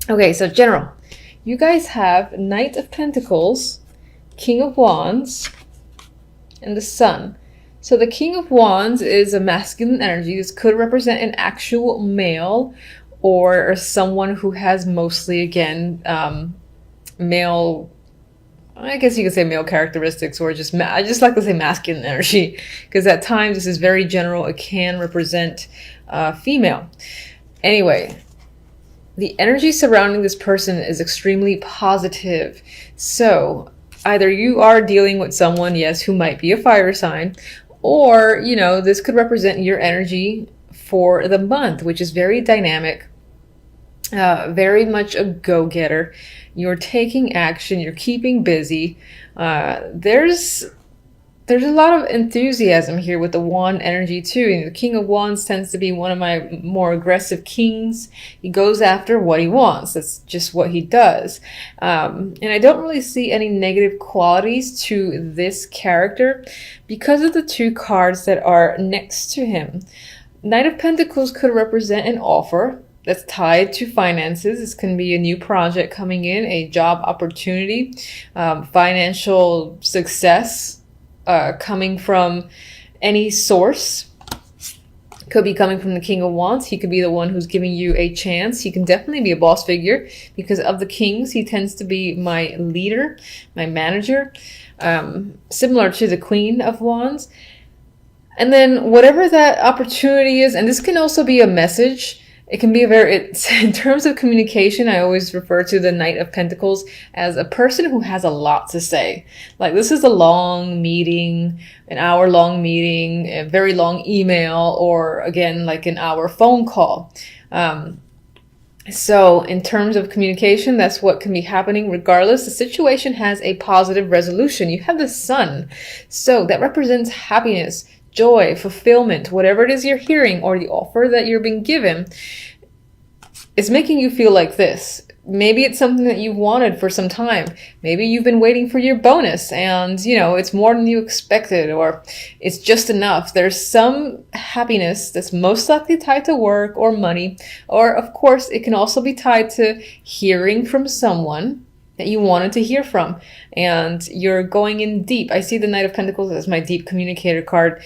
Okay, so general. You guys have Knight of Pentacles, King of Wands, and the Sun. So the King of Wands is a masculine energy. This could represent an actual male or someone who has mostly, again, male, I guess you could say male characteristics, or just, I just like to say masculine energy, because at times this is very general. It can represent female. Anyway, the energy surrounding this person is extremely positive. So either you are dealing with someone, yes, who might be a fire sign, or, this could represent your energy for the month, which is very dynamic, very much a go-getter. You're taking action, you're keeping busy. There's a lot of enthusiasm here with the wand energy too. And the King of Wands tends to be one of my more aggressive kings. He goes after what he wants. That's just what he does. And I don't really see any negative qualities to this character because of the two cards that are next to him. Knight of Pentacles could represent an offer that's tied to finances. This can be a new project coming in, a job opportunity, financial success, coming from any source. Could be coming from the King of Wands. He could be the one who's giving you a chance. He can definitely be a boss figure because of the kings. He tends to be my leader, my manager, similar to the Queen of Wands. And then whatever that opportunity is, and this can also be a message. It can be in terms of communication, I always refer to the Knight of Pentacles as a person who has a lot to say. Like, this is a long meeting, an hour-long meeting, a very long email, or again, like an hour phone call. So in terms of communication, that's what can be happening regardless. The situation has a positive resolution. You have the Sun. So that represents happiness, joy, fulfillment, whatever it is you're hearing or the offer that you're being given is making you feel like this. Maybe it's something that you wanted for some time. Maybe you've been waiting for your bonus and, it's more than you expected, or it's just enough. There's some happiness that's most likely tied to work or money, or of course, it can also be tied to hearing from someone that you wanted to hear from, and you're going in deep. I see the Knight of Pentacles as my deep communicator card.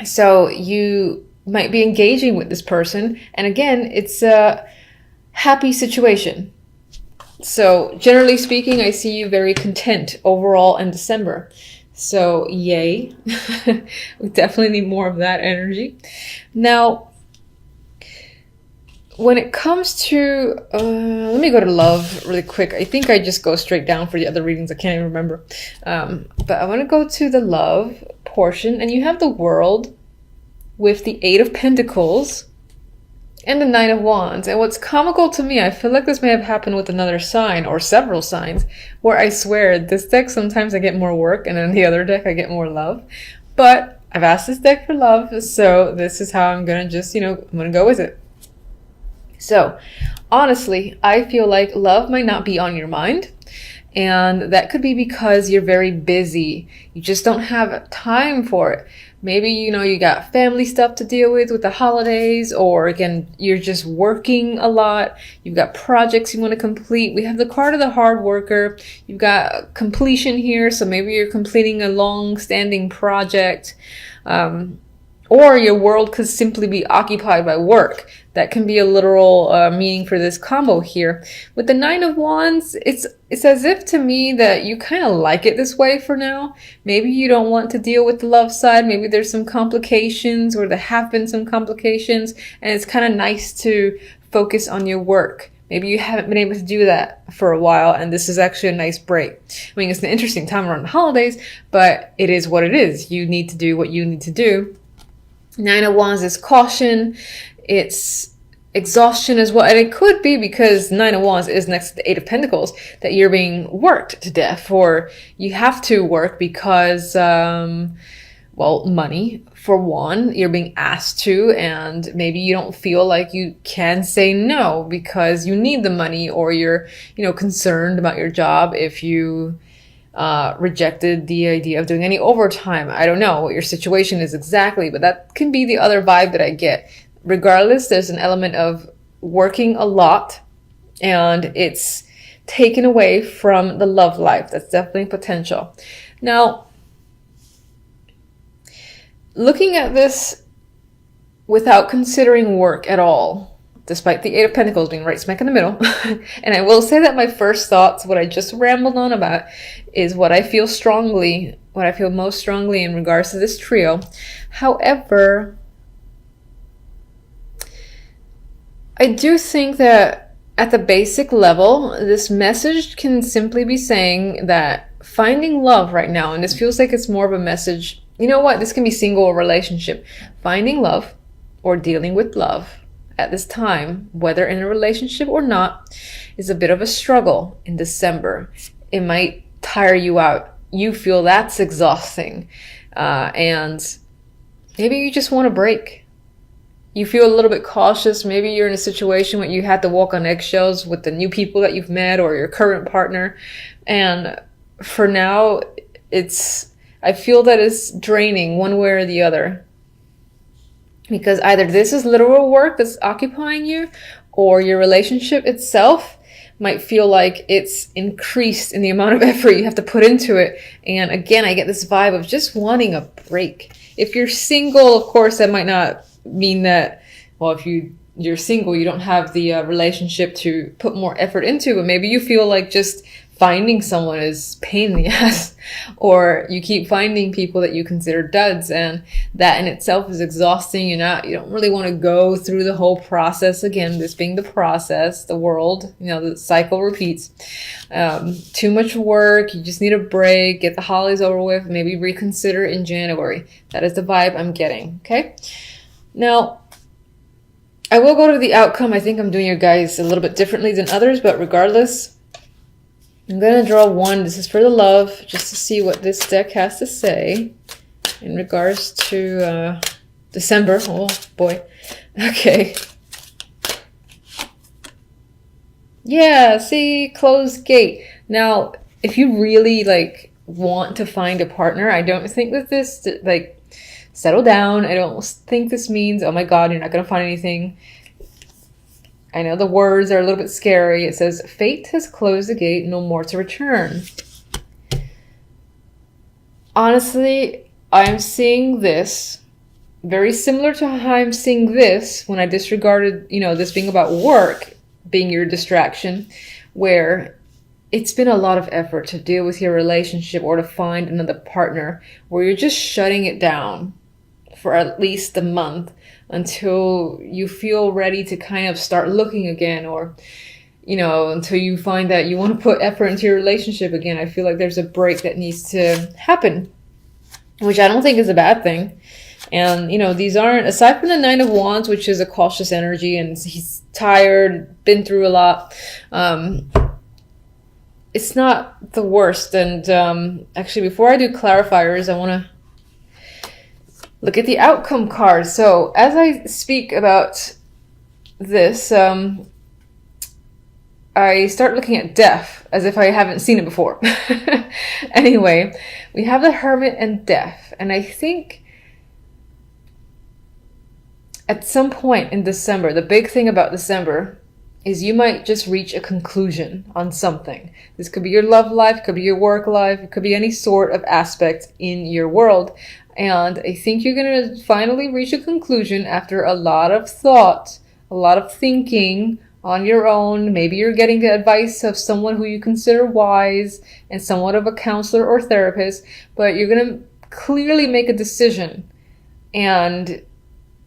So you might be engaging with this person, and again, it's a happy situation. So generally speaking, I see you very content overall in December. So yay. We definitely need more of that energy. Now, when it comes to, let me go to love really quick. I think I just go straight down for the other readings. I can't even remember. But I want to go to the love portion. And you have the World with the Eight of Pentacles and the Nine of Wands. And what's comical to me, I feel like this may have happened with another sign or several signs, where I swear this deck, sometimes I get more work and then the other deck I get more love. But I've asked this deck for love, so this is how I'm going to just, I'm going to go with it. So, honestly, I feel like love might not be on your mind, and that could be because you're very busy. You just don't have time for it. Maybe, you got family stuff to deal with the holidays, or again, you're just working a lot. You've got projects you want to complete. We have the card of the hard worker. You've got completion here, so maybe you're completing a long-standing project. Or your world could simply be occupied by work. That can be a literal meaning for this combo here. With the Nine of Wands, it's as if to me that you kind of like it this way for now. Maybe you don't want to deal with the love side. Maybe there's some complications, or there have been some complications, and it's kind of nice to focus on your work. Maybe you haven't been able to do that for a while, and this is actually a nice break. I mean, it's an interesting time around the holidays, but it is what it is. You need to do what you need to do. Nine of Wands is caution. It's exhaustion as well. And it could be because Nine of Wands is next to the Eight of Pentacles that you're being worked to death, or you have to work because, money for one, you're being asked to, and maybe you don't feel like you can say no because you need the money, or you're, concerned about your job if you rejected the idea of doing any overtime. I don't know what your situation is exactly, but that can be the other vibe that I get. Regardless, there's an element of working a lot and it's taken away from the love life. That's definitely potential. Now, looking at this without considering work at all, despite the Eight of Pentacles being right smack in the middle, and I will say that my first thoughts, what I just rambled on about, is what I feel most strongly in regards to this trio. However, I do think that at the basic level, this message can simply be saying that finding love right now, and this feels like it's more of a message, you know what, this can be single or relationship. Finding love or dealing with love at this time, whether in a relationship or not, is a bit of a struggle in December. It might tire you out. You feel that's exhausting. And maybe you just want a break. You feel a little bit cautious. Maybe you're in a situation where you had to walk on eggshells with the new people that you've met or your current partner. And for now, I feel that it's draining one way or the other. Because either this is literal work that's occupying you, or your relationship itself might feel like it's increased in the amount of effort you have to put into it. And again, I get this vibe of just wanting a break. If you're single, of course, that might not mean that, well, if you're single, you don't have the relationship to put more effort into, but maybe you feel like just finding someone is pain in the ass, or you keep finding people that you consider duds, and that in itself is exhausting. You don't really want to go through the whole process again, this being the process, the world, the cycle repeats. Too much work, you just need a break, get the holidays over with, maybe reconsider in January. That is the vibe I'm getting, okay? Now, I will go to the outcome. I think I'm doing your guys a little bit differently than others, but regardless, I'm going to draw one. This is for the love, just to see what this deck has to say in regards to December. Oh, boy. Okay. Yeah, see, closed gate. Now, if you really, want to find a partner, I don't think that this, settle down. I don't think this means, oh my God, you're not going to find anything. I know the words are a little bit scary. It says, fate has closed the gate, no more to return. Honestly, I'm seeing this very similar to how I'm seeing this when I disregarded, this being about work, being your distraction, where it's been a lot of effort to deal with your relationship or to find another partner, where you're just shutting it down for at least a month until you feel ready to kind of start looking again, or, until you find that you want to put effort into your relationship again. I feel like there's a break that needs to happen, which I don't think is a bad thing. And, these aren't, aside from the Nine of Wands, which is a cautious energy, and he's tired, been through a lot, it's not the worst. And actually, before I do clarifiers, I want to look at the outcome card. So as I speak about this, I start looking at death as if I haven't seen it before. Anyway, we have the Hermit and death. And I think at some point in December, the big thing about December is you might just reach a conclusion on something. This could be your love life, could be your work life, it could be any sort of aspect in your world. And I think you're going to finally reach a conclusion after a lot of thought, a lot of thinking on your own. Maybe you're getting the advice of someone who you consider wise and somewhat of a counselor or therapist, but you're going to clearly make a decision. And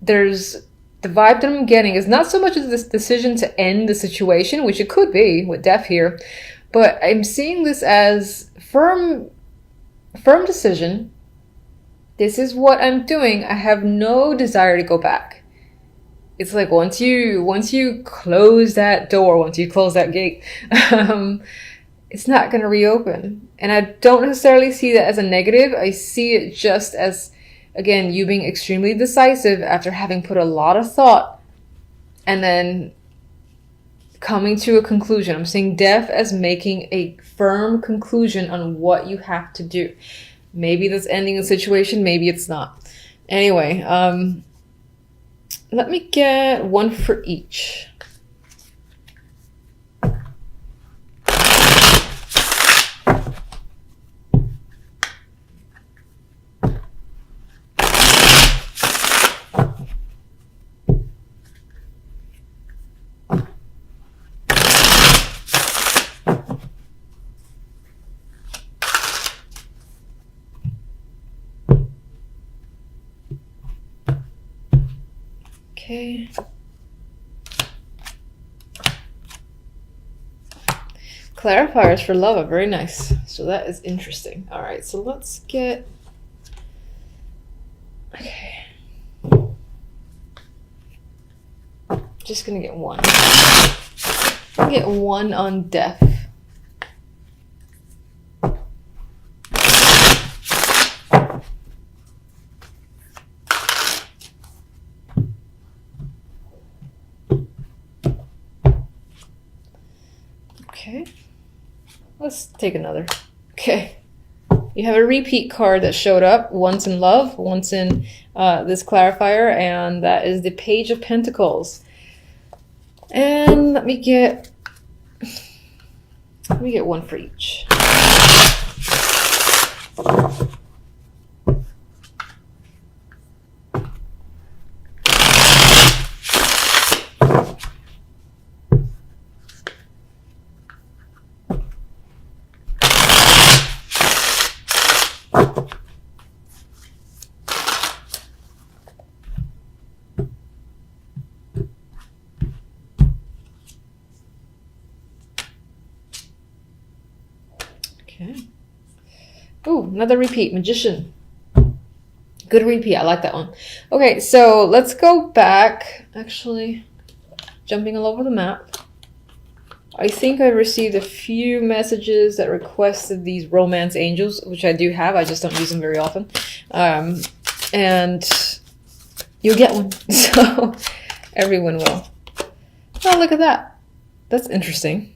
the vibe that I'm getting is not so much as this decision to end the situation, which it could be with death here, but I'm seeing this as firm decision. This is what I'm doing. I have no desire to go back. It's like once you close that door, once you close that gate, it's not going to reopen. And I don't necessarily see that as a negative. I see it just as, again, you being extremely decisive after having put a lot of thought and then coming to a conclusion. I'm seeing death as making a firm conclusion on what you have to do. Maybe that's ending a situation, maybe it's not. Anyway, let me get one for each. Okay. Clarifiers for love are very nice. So that is interesting. All right, so let's get... Okay. Just gonna get one. I'll get one on death. Okay. Let's take another. Okay. You have a repeat card that showed up once in love, once in this clarifier, and that is the Page of Pentacles. And let me get one for each. Okay. Ooh, another repeat, Magician. Good repeat, I like that one. Okay, so let's go back. Actually, jumping all over the map. I think I received a few messages that requested these romance angels, which I do have. I just don't use them very often. And you'll get one. So everyone will. Oh, look at that. That's interesting.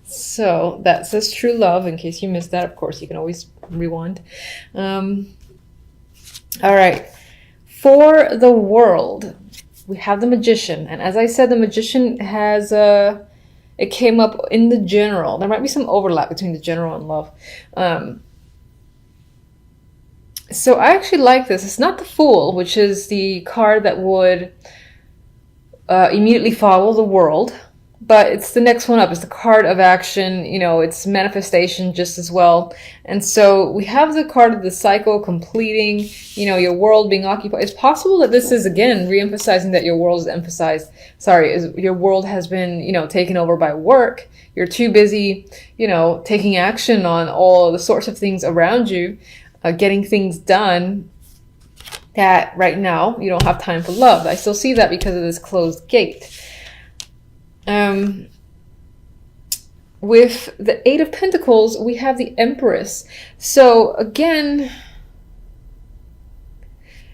So that says true love. In case you missed that, of course, you can always rewind. All right. For the world, we have the Magician. And as I said, the Magician has it came up in the general. There might be some overlap between the general and love. So I actually like this. It's not the Fool, which is the card that would immediately follow the world. But it's the next one up. It's the card of action. You know, it's manifestation just as well. And so we have the card of the cycle completing, you know, your world being occupied. It's possible that this is, again, re-emphasizing that your world is emphasized. Your world has been, you know, taken over by work. You're too busy, you know, taking action on all the sorts of things around you, getting things done, that right now you don't have time for love. I still see that because of this closed gate. With the Eight of Pentacles, we have the Empress. So again,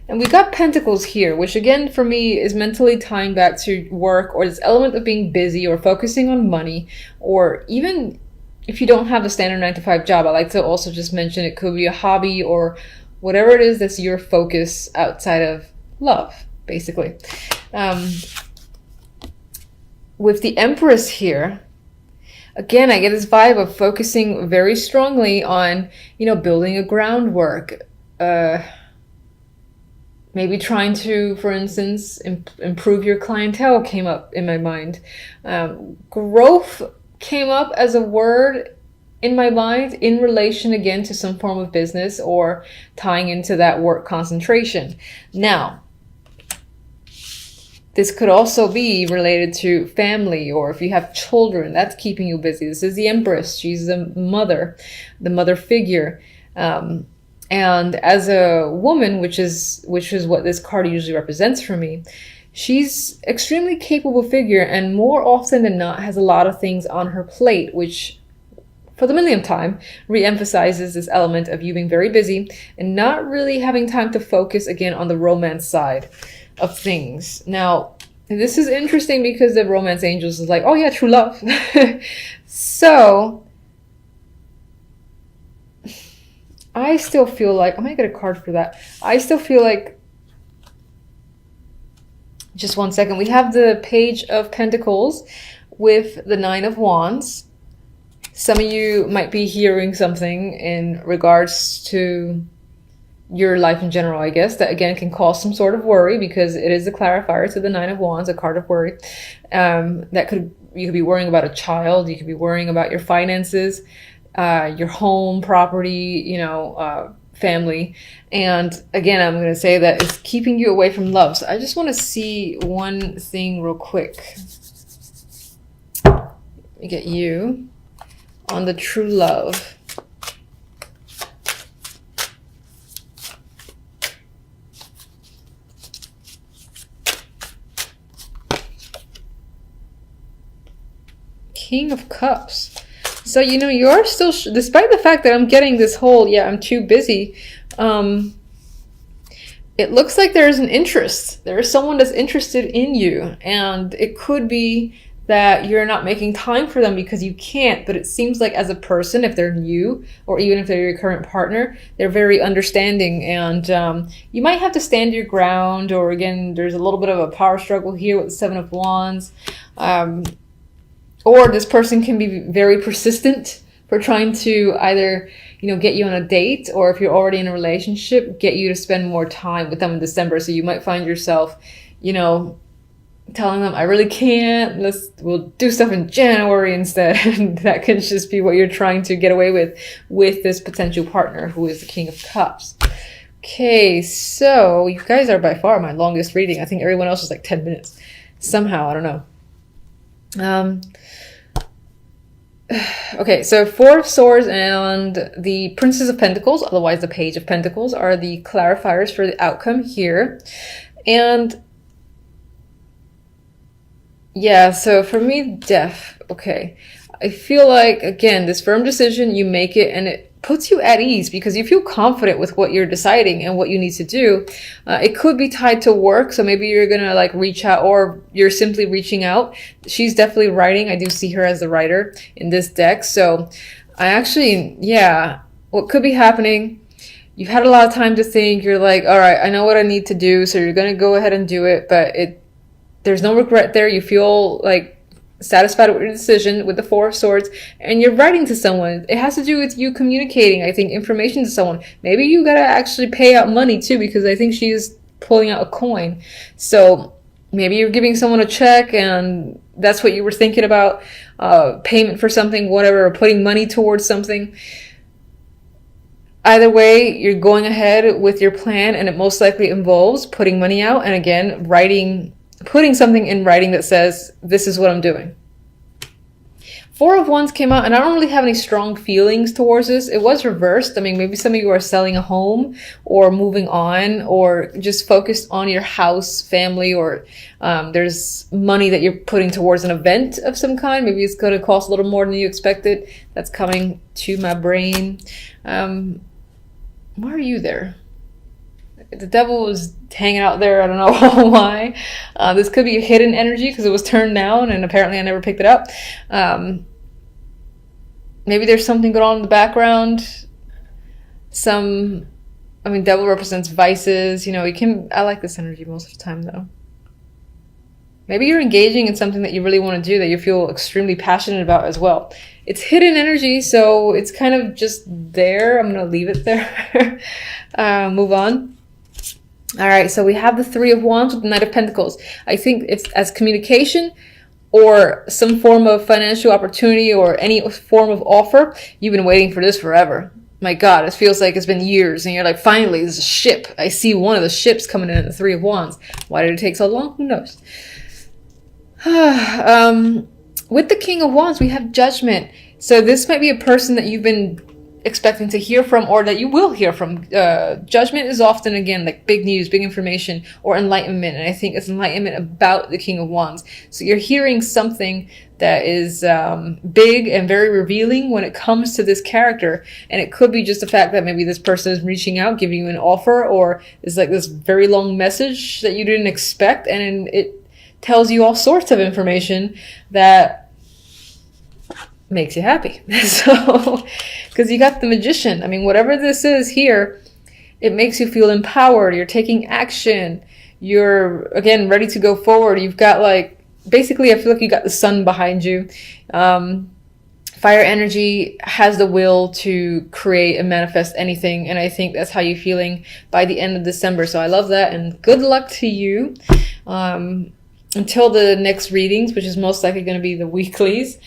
and we got Pentacles here, which again for me is mentally tying back to work, or this element of being busy or focusing on money, or even if you don't have a standard 9-to-5 job, I like to also just mention it could be a hobby or whatever it is that's your focus outside of love, basically. With the Empress here, again, I get this vibe of focusing very strongly on, you know, building a groundwork. Maybe trying to, for instance, improve your clientele came up in my mind. Growth came up as a word in my mind in relation, again, to some form of business or tying into that work concentration. Now, this could also be related to family, or if you have children, that's keeping you busy. This is the Empress. She's the mother figure. And as a woman, which is what this card usually represents for me, she's extremely capable figure, and more often than not has a lot of things on her plate, which for the millionth time re-emphasizes this element of you being very busy and not really having time to focus again on the romance side of things. Now, this is interesting because the romance angels is like, oh yeah, true love. So I still feel like, I might get a card for that. I still feel like, just one second, we have the Page of Pentacles with the Nine of Wands. Some of you might be hearing something in regards to your life in general, I guess, that again can cause some sort of worry, because it is a clarifier to the Nine of Wands, a card of worry. You could be worrying about a child, you could be worrying about your finances, your home, property, you know, family. And again, I'm going to say that it's keeping you away from love. So I just want to see one thing real quick. Let me get you on the true love. King of Cups. So, you know, you're still, despite the fact that I'm getting this whole, yeah, I'm too busy, it looks like there's an interest. There is someone that's interested in you. And it could be that you're not making time for them because you can't. But it seems like as a person, if they're new, or even if they're your current partner, they're very understanding. And you might have to stand your ground. Or again, there's a little bit of a power struggle here with the Seven of Wands. Or this person can be very persistent for trying to either, you know, get you on a date, or if you're already in a relationship, get you to spend more time with them in December. So you might find yourself, you know, telling them, I really can't, we'll do stuff in January instead. And that can just be what you're trying to get away with this potential partner who is the King of Cups. Okay, so you guys are by far my longest reading. I think everyone else is like 10 minutes. Somehow, I don't know. Okay, so Four of Swords and the Princess of Pentacles, otherwise the Page of Pentacles, are the clarifiers for the outcome here. And yeah, so for me, death. Okay, I feel like, again, this firm decision, you make it and it puts you at ease because you feel confident with what you're deciding and what you need to do. It could be tied to work, so maybe you're gonna like reach out, or you're simply reaching out. She's definitely writing. I do see her as the writer in this deck. So I actually, yeah, what could be happening, you've had a lot of time to think. You're like, all right, I know what I need to do, so you're gonna go ahead and do it, but there's no regret there. You feel like satisfied with your decision with the Four of Swords, and you're writing to someone. It has to do with you communicating, I think, information to someone. Maybe you gotta actually pay out money too, because I think she's pulling out a coin. So maybe you're giving someone a check and that's what you were thinking about, payment for something, whatever, or putting money towards something. Either way, you're going ahead with your plan, and it most likely involves putting money out and, again, putting something in writing that says, this is what I'm doing. Four of Wands came out, and I don't really have any strong feelings towards this. It was reversed. I mean, maybe some of you are selling a home or moving on, or just focused on your house, family, or there's money that you're putting towards an event of some kind. Maybe it's going to cost a little more than you expected. That's coming to my brain. Why are you there? The devil was hanging out there. I don't know why. This could be a hidden energy because it was turned down and apparently I never picked it up. Maybe there's something going on in the background. Devil represents vices. You know, I like this energy most of the time though. Maybe you're engaging in something that you really want to do, that you feel extremely passionate about as well. It's hidden energy, so it's kind of just there. I'm going to leave it there. Move on. All right, so we have the Three of Wands with the Knight of Pentacles. I think it's as communication or some form of financial opportunity or any form of offer. You've been waiting for this forever. My God, it feels like it's been years, and you're like, finally, there's a ship. I see one of the ships coming in at the Three of Wands. Why did it take so long? Who knows? With the King of Wands, we have Judgment. So this might be a person that you've been expecting to hear from, or that you will hear from. Judgment is often, again, like big news, big information, or enlightenment. And I think it's enlightenment about the King of Wands. So you're hearing something that is big and very revealing when it comes to this character. And it could be just the fact that maybe this person is reaching out, giving you an offer, or is like this very long message that you didn't expect. And it tells you all sorts of information that makes you happy. So, because you got the Magician. I mean, whatever this is here, it makes you feel empowered. You're taking action. You're, again, ready to go forward. You've got, like, basically, I feel like you got the sun behind you. Fire energy has the will to create and manifest anything. And I think that's how you're feeling by the end of December. So I love that. And good luck to you. Until the next readings, which is most likely going to be the weeklies.